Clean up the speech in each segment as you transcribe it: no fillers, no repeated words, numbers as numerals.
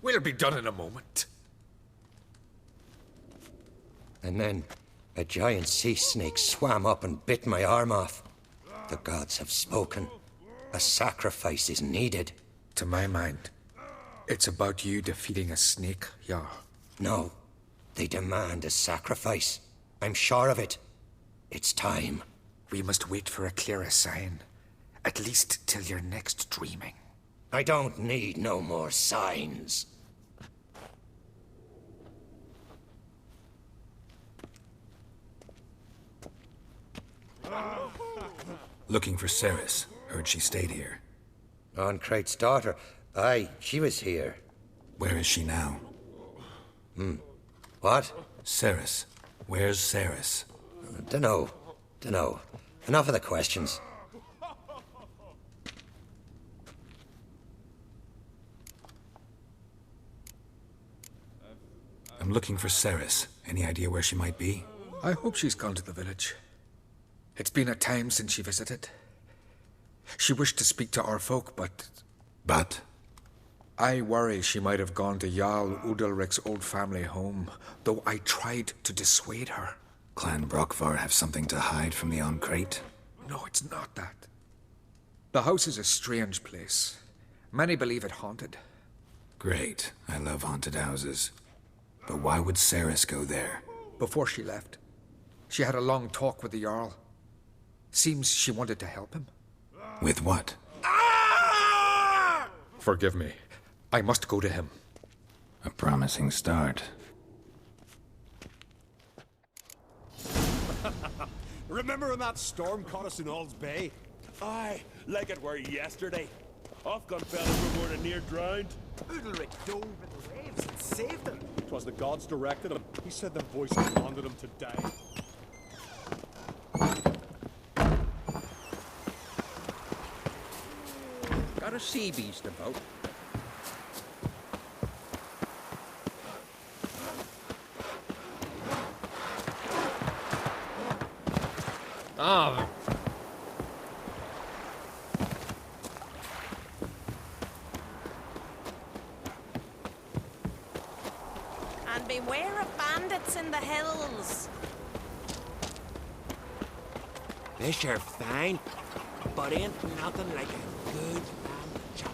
We'll be done in a moment. And then a giant sea snake swam up and bit my arm off. The gods have spoken. A sacrifice is needed. To my mind, it's about you defeating a snake, Jarl. No. They demand a sacrifice. I'm sure of it. It's time. We must wait for a clearer sign. At least till your next dreaming. I don't need no more signs. Looking for Ceres. Heard she stayed here. Oncrate's daughter. Aye, she was here. Where is she now? What? Ceres. Where's Ceres? Dunno. Enough of the questions. I'm looking for Ceres. Any idea where she might be? I hope she's gone to the village. It's been a time since she visited. She wished to speak to our folk, but... But? I worry she might have gone to Jarl Udalric's old family home, though I tried to dissuade her. Clan Brockvar have something to hide from the Oncrate? No, it's not that. The house is a strange place. Many believe it haunted. Great. I love haunted houses. But why would Ceres go there? Before she left, she had a long talk with the Jarl. Seems she wanted to help him. With what? Forgive me. I must go to him. A promising start. Remember when that storm caught us in Ald's Bay? Aye, like it were yesterday. Off-gun fellas were more than near drowned. Udalric dove with the waves and saved them. 'Twas the gods directed him. He said the voice commanded him to die. Got a sea beast about. Ah. And beware of bandits in the hills. This are fine, but ain't nothing like a good lamb chop.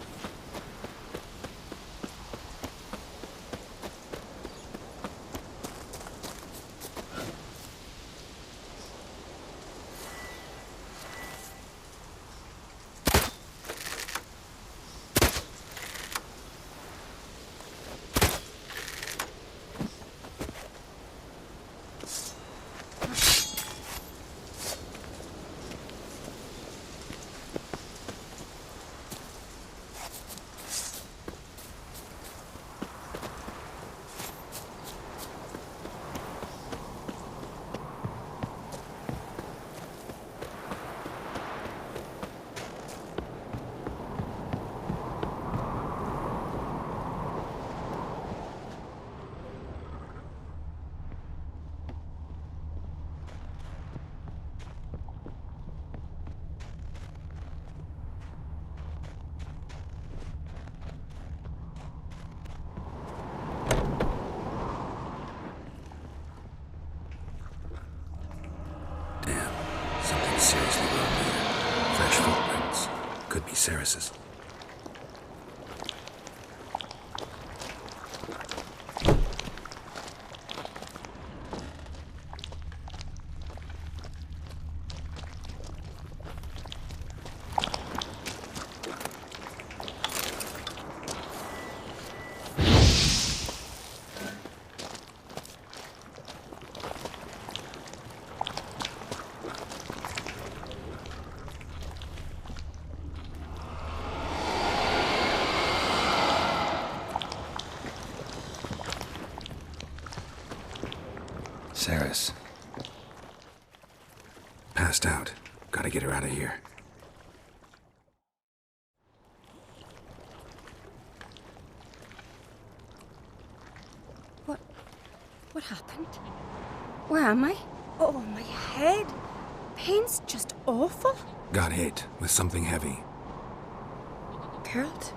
Something seriously wrong here. Fresh footprints. Could be Ceres's. Ceres. Passed out. Gotta get her out of here. What happened? Where am I? Oh, my head. Pain's just awful. Got hit with something heavy. Geralt,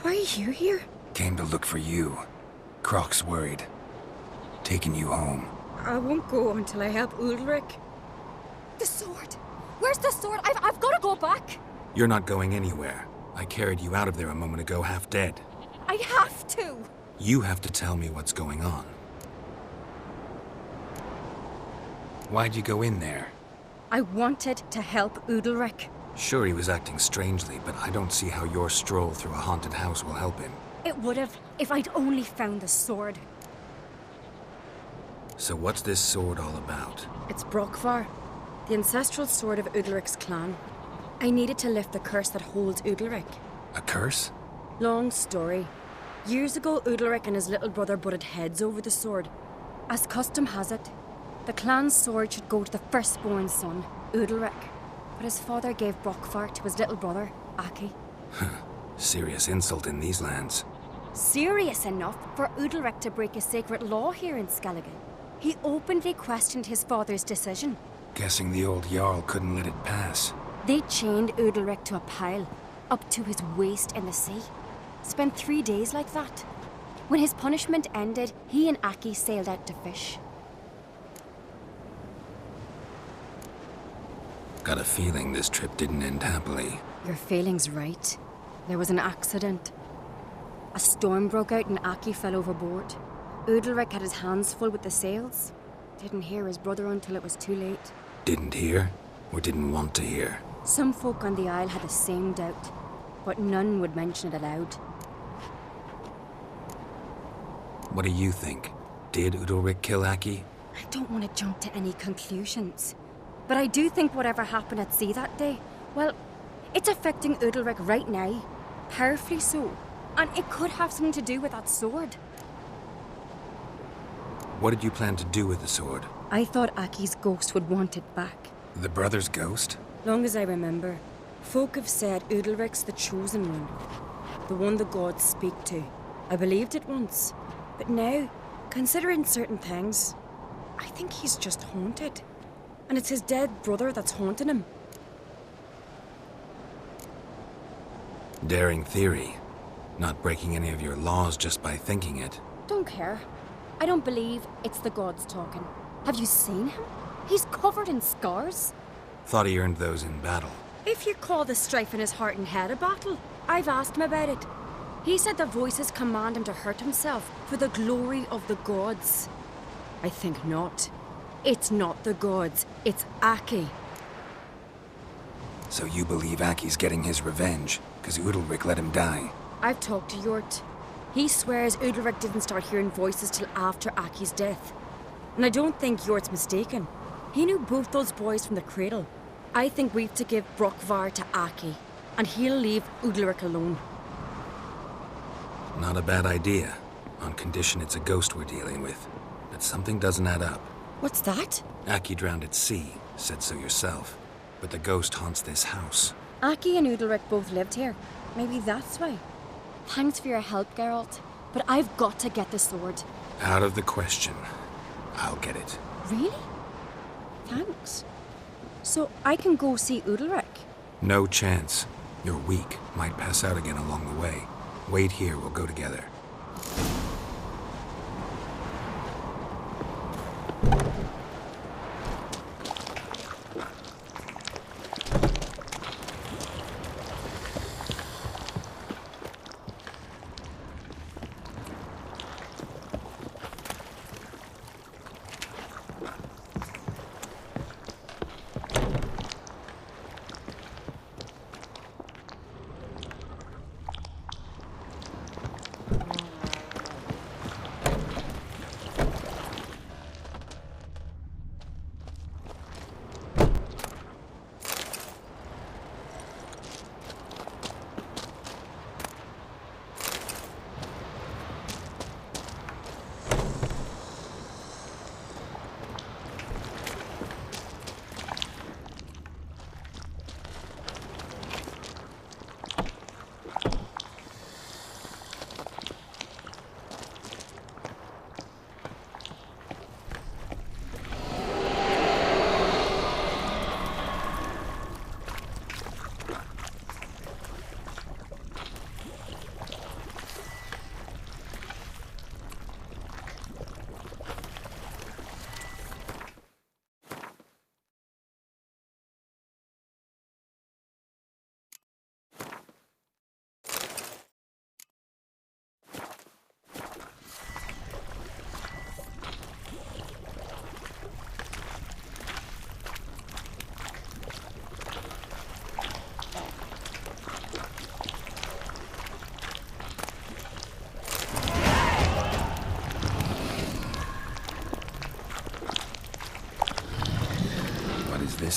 why are you here? Came to look for you. Croc's worried. Taking you home. I won't go until I help Ulrich. The sword! Where's the sword? I've got to go back! You're not going anywhere. I carried you out of there a moment ago half dead. I have to! You have to tell me what's going on. Why'd you go in there? I wanted to help Ulrich. Sure, he was acting strangely, but I don't see how your stroll through a haunted house will help him. It would have if I'd only found the sword. So what's this sword all about? It's Brockvar, the ancestral sword of Ulrich's clan. I needed to lift the curse that holds Ulrich. A curse? Long story. Years ago, Ulrich and his little brother butted heads over the sword. As custom has it, the clan's sword should go to the firstborn son, Ulrich. But his father gave Brockvar to his little brother, Aki. Serious insult in these lands. Serious enough for Ulrich to break a sacred law here in Skellige. He openly questioned his father's decision. Guessing the old Jarl couldn't let it pass. They chained Ulrich to a pile, up to his waist in the sea. Spent 3 days like that. When his punishment ended, he and Aki sailed out to fish. Got a feeling this trip didn't end happily. Your feeling's right. There was an accident. A storm broke out and Aki fell overboard. Ulrich had his hands full with the sails. Didn't hear his brother until it was too late. Didn't hear? Or didn't want to hear? Some folk on the isle had the same doubt, but none would mention it aloud. What do you think? Did Ulrich kill Aki? I don't want to jump to any conclusions. But I do think whatever happened at sea that day, well, it's affecting Ulrich right now. Powerfully so. And it could have something to do with that sword. What did you plan to do with the sword? I thought Aki's ghost would want it back. The brother's ghost? Long as I remember, folk have said Ulrich's the chosen one. The one the gods speak to. I believed it once. But now, considering certain things, I think he's just haunted. And it's his dead brother that's haunting him. Daring theory. Not breaking any of your laws just by thinking it. Don't care. I don't believe it's the gods talking. Have you seen him? He's covered in scars. Thought he earned those in battle. If you call the strife in his heart and head a battle, I've asked him about it. He said the voices command him to hurt himself for the glory of the gods. I think not. It's not the gods, it's Aki. So you believe Aki's getting his revenge, because Ulrich let him die? I've talked to Jort. He swears Ulrich didn't start hearing voices till after Aki's death. And I don't think Jort's mistaken. He knew both those boys from the cradle. I think we've to give Brockvar to Aki, and he'll leave Ulrich alone. Not a bad idea, on condition it's a ghost we're dealing with. But something doesn't add up. What's that? Aki drowned at sea, said so yourself. But the ghost haunts this house. Aki and Ulrich both lived here. Maybe that's why. Thanks for your help, Geralt. But I've got to get the sword. Out of the question. I'll get it. Really? Thanks. So I can go see Ulrich? No chance. You're weak. Might pass out again along the way. Wait here, we'll go together.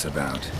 this about?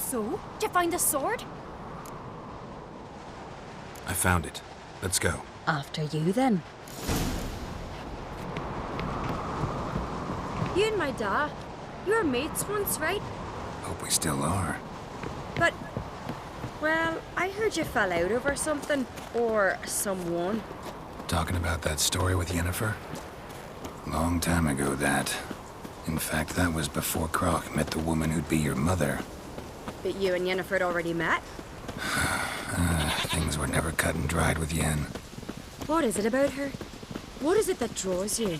So, did you find the sword? I found it. Let's go. After you, then. You and my dad, you were mates once, right? Hope we still are. But, well, I heard you fell out over something, or someone. Talking about that story with Yennefer? Long time ago, that. In fact, that was before Croc met the woman who'd be your mother. But you and Yennefer had already met? Things were never cut and dried with Yen. What is it about her? What is it that draws you?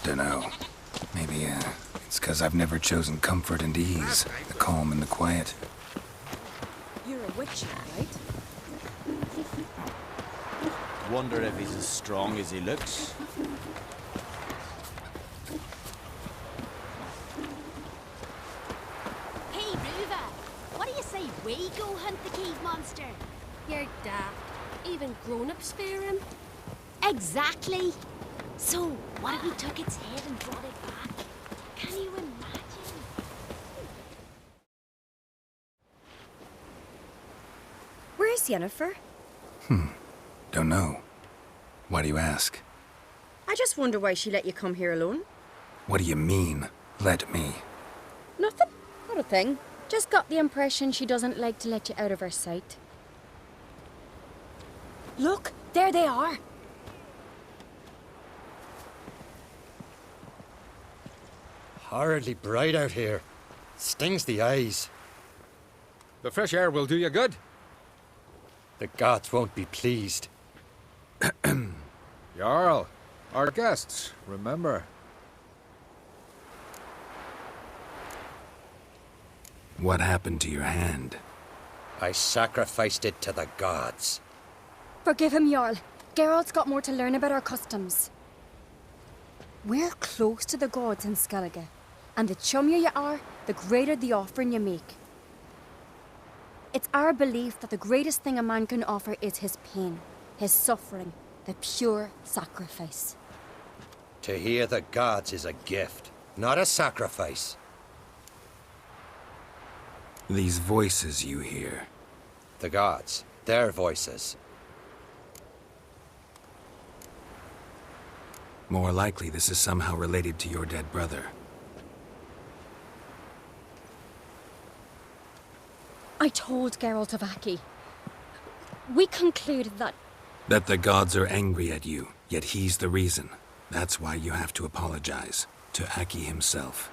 Dunno. Maybe, it's 'cause I've never chosen comfort and ease, the calm and the quiet. You're a witcher, right? Wonder if he's as strong as he looks. Hey, Ruva, what do you say we go hunt the cave monster? You're daft. Even grown-ups fear him. Exactly. So, what if we took its head and brought it back? Can you imagine? Where's Yennefer? Don't know. Why do you ask? I just wonder why she let you come here alone. What do you mean, let me? Nothing. Not a thing. Just got the impression she doesn't like to let you out of her sight. Look, there they are. Horridly bright out here. Stings the eyes. The fresh air will do you good. The gods won't be pleased. Jarl, our guests, remember. What happened to your hand? I sacrificed it to the gods. Forgive him, Jarl. Geralt's got more to learn about our customs. We're close to the gods in Skellige, and the chummier you are, the greater the offering you make. It's our belief that the greatest thing a man can offer is his pain, his suffering, the pure sacrifice. To hear the gods is a gift, not a sacrifice. These voices you hear. The gods, their voices. More likely this is somehow related to your dead brother. I told Geralt of Aki. We concluded that... That the gods are angry at you, yet he's the reason. That's why you have to apologize. To Aki himself.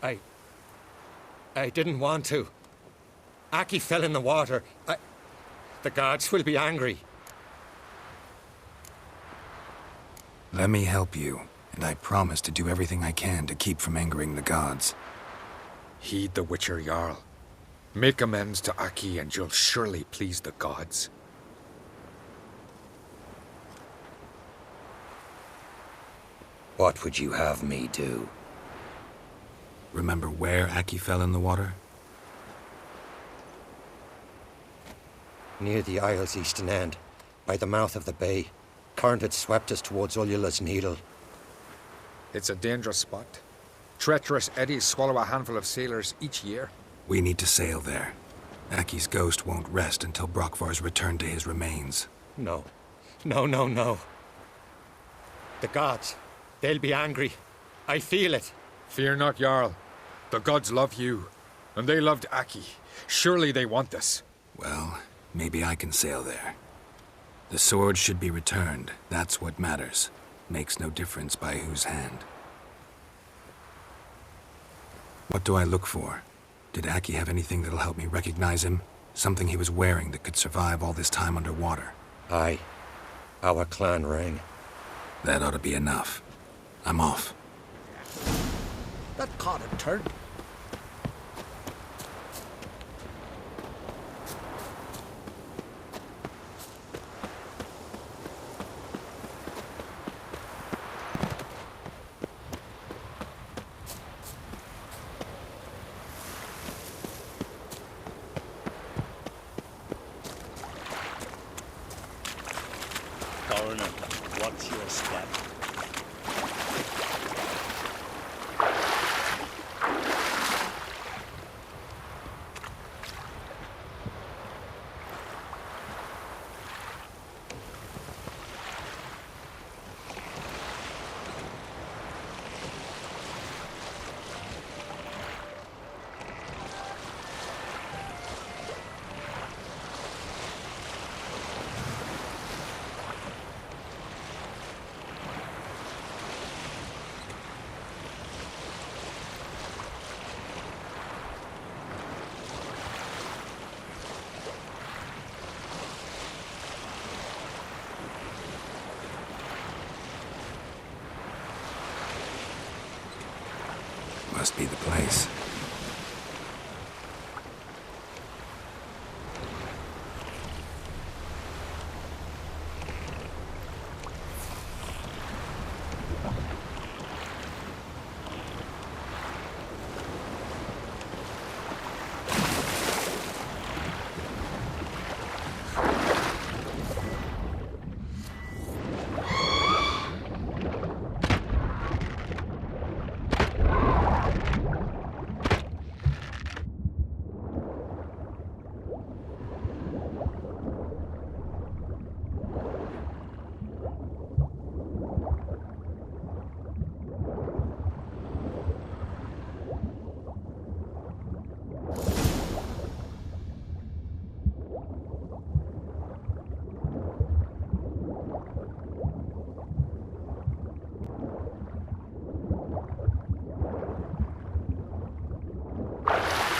I didn't want to. Aki fell in the water. The gods will be angry. Let me help you, and I promise to do everything I can to keep from angering the gods. Heed the Witcher, Jarl. Make amends to Aki and you'll surely please the gods. What would you have me do? Remember where Aki fell in the water? Near the isle's eastern end, by the mouth of the bay. Current had swept us towards Ullula's Needle. It's a dangerous spot. Treacherous eddies swallow a handful of sailors each year. We need to sail there. Aki's ghost won't rest until Brokvar's returned to his remains. No. No. The gods, they'll be angry. I feel it. Fear not, Jarl. The gods love you, and they loved Aki. Surely they want this. Well, maybe I can sail there. The sword should be returned. That's what matters. Makes no difference by whose hand. What do I look for? Did Aki have anything that'll help me recognize him? Something he was wearing that could survive all this time underwater? Aye. Our clan ring. That ought to be enough. I'm off. That caught a turn. What's your step? Must be the place.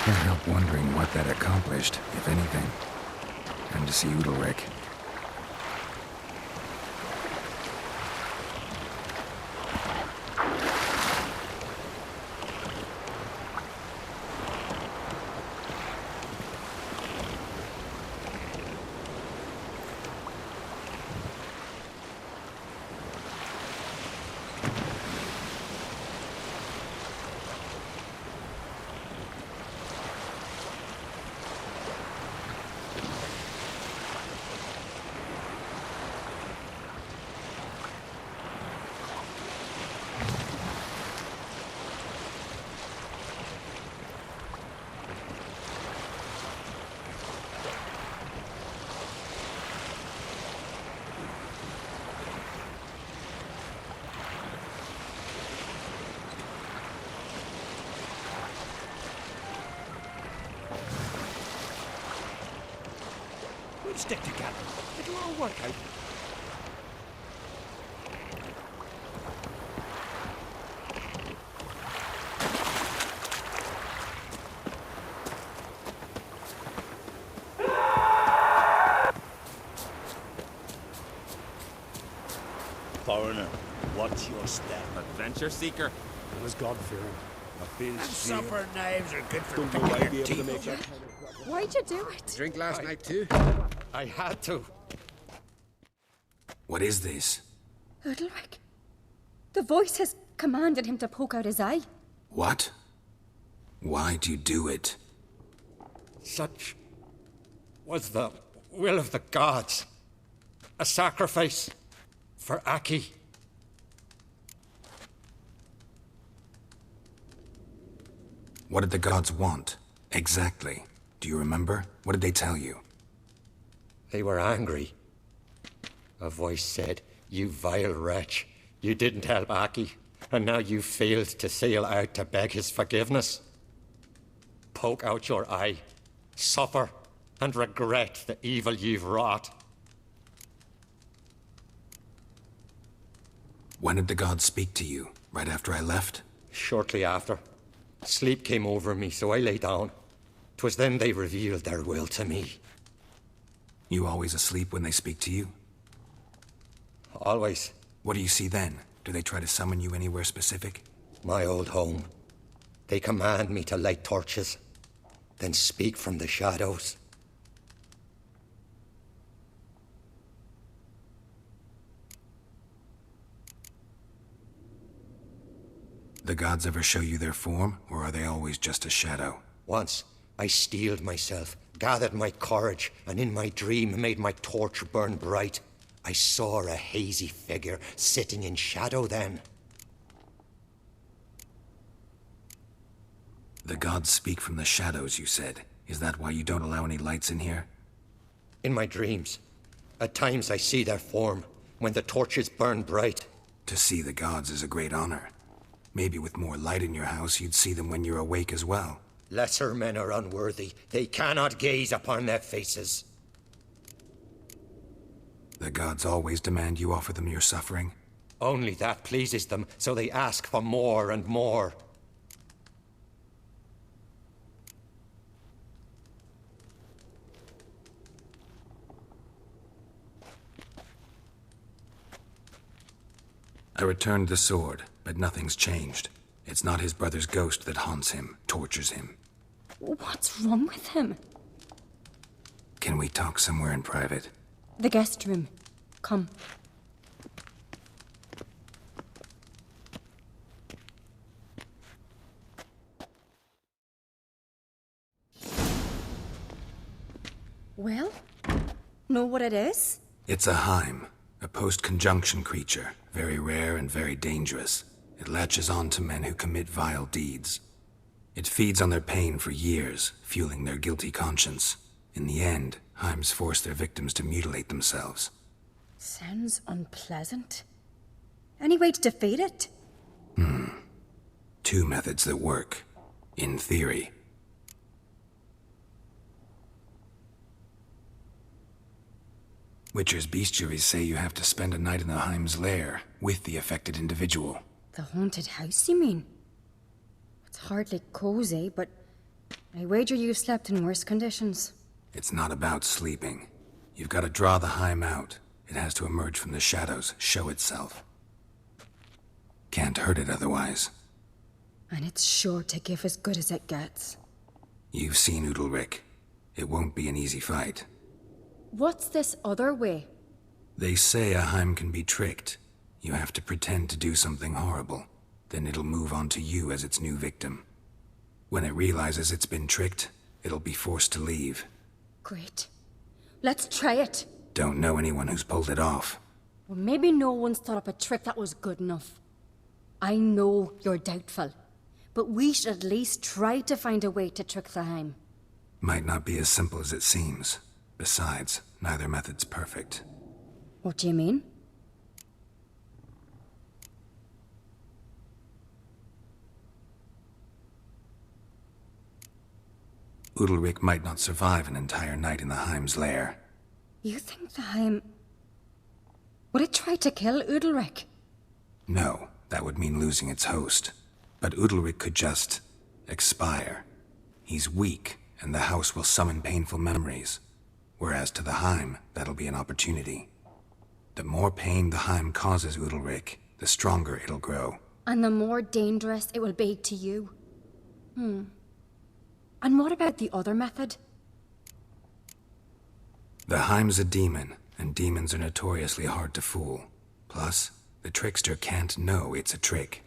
Can't help wondering what that accomplished, if anything. And to see Udalric. We'll stick together. It'll all work out. Foreigner, what's your step? Adventure seeker. I was God-fearing. I feel And scared. supper knives are good for Don't know picking I'd be your able to teeth. make that kind of progress. Why'd you do it? Drink last night too? I had to. What is this? Udalric. The voice has commanded him to poke out his eye. What? Why'd you do it? Such was the will of the gods. A sacrifice for Aki. What did the gods want? Exactly. Do you remember? What did they tell you? They were angry. A voice said, "You vile wretch, you didn't help Aki, and now you failed to sail out to beg his forgiveness. Poke out your eye, suffer, and regret the evil you've wrought." When did the gods speak to you? Right after I left? Shortly after, sleep came over me, so I lay down. 'Twas then they revealed their will to me. You always asleep when they speak to you? Always. What do you see then? Do they try to summon you anywhere specific? My old home. They command me to light torches, then speak from the shadows. The gods ever show you their form, or are they always just a shadow? Once, I steeled myself, gathered my courage, and in my dream made my torch burn bright. I saw a hazy figure sitting in shadow then. The gods speak from the shadows, you said. Is that why you don't allow any lights in here? In my dreams. At times I see their form, when the torches burn bright. To see the gods is a great honor. Maybe with more light in your house, you'd see them when you're awake as well. Lesser men are unworthy. They cannot gaze upon their faces. The gods always demand you offer them your suffering? Only that pleases them, so they ask for more and more. I returned the sword, but nothing's changed. It's not his brother's ghost that haunts him, tortures him. What's wrong with him? Can we talk somewhere in private? The guest room. Come. Well, know what it is? It's a Heim, a post-conjunction creature, very rare and very dangerous. It latches on to men who commit vile deeds. It feeds on their pain for years, fueling their guilty conscience. In the end, Heims force their victims to mutilate themselves. Sounds unpleasant. Any way to defeat it? Two methods that work. In theory. Witcher's bestiaries say you have to spend a night in the Heim's lair, with the affected individual. The haunted house, you mean? It's hardly cozy, but I wager you've slept in worse conditions. It's not about sleeping. You've got to draw the Heim out. It has to emerge from the shadows, show itself. Can't hurt it otherwise. And it's sure to give as good as it gets. You've seen Udalric. It won't be an easy fight. What's this other way? They say a Heim can be tricked. You have to pretend to do something horrible. Then it'll move on to you as its new victim. When it realizes it's been tricked, it'll be forced to leave. Great. Let's try it. Don't know anyone who's pulled it off. Well, maybe no one's thought up a trick that was good enough. I know you're doubtful, but we should at least try to find a way to trick the Heim. Might not be as simple as it seems. Besides, neither method's perfect. What do you mean? Udalric might not survive an entire night in the Heim's lair. You think the Heim... Would it try to kill Udalric? No, that would mean losing its host. But Udalric could just... expire. He's weak, and the house will summon painful memories. Whereas to the Heim, that'll be an opportunity. The more pain the Heim causes Udalric, the stronger it'll grow. And the more dangerous it will be to you. And what about the other method? The Heim's a demon, and demons are notoriously hard to fool. Plus, the trickster can't know it's a trick.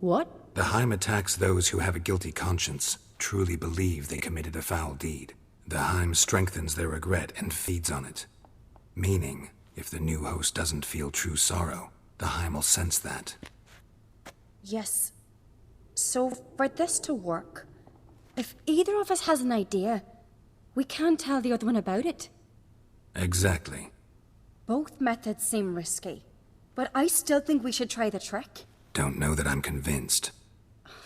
What? The Heim attacks those who have a guilty conscience, truly believe they committed a foul deed. The Heim strengthens their regret and feeds on it. Meaning, if the new host doesn't feel true sorrow, the Heim will sense that. Yes. So, for this to work, if either of us has an idea, we can't tell the other one about it. Exactly. Both methods seem risky, but I still think we should try the trick. Don't know that I'm convinced.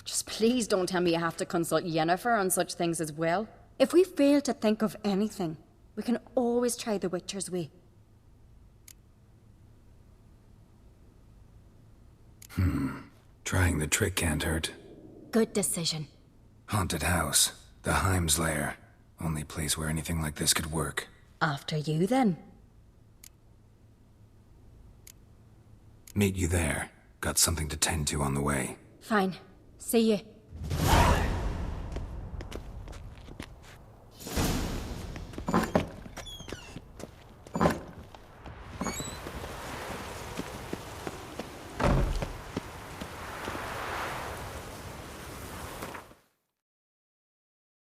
Just please don't tell me you have to consult Yennefer on such things as well. If we fail to think of anything, we can always try the Witcher's way. Trying the trick can't hurt. Good decision. Haunted house. The Heim's lair. Only place where anything like this could work. After you, then. Meet you there. Got something to tend to on the way. Fine. See you.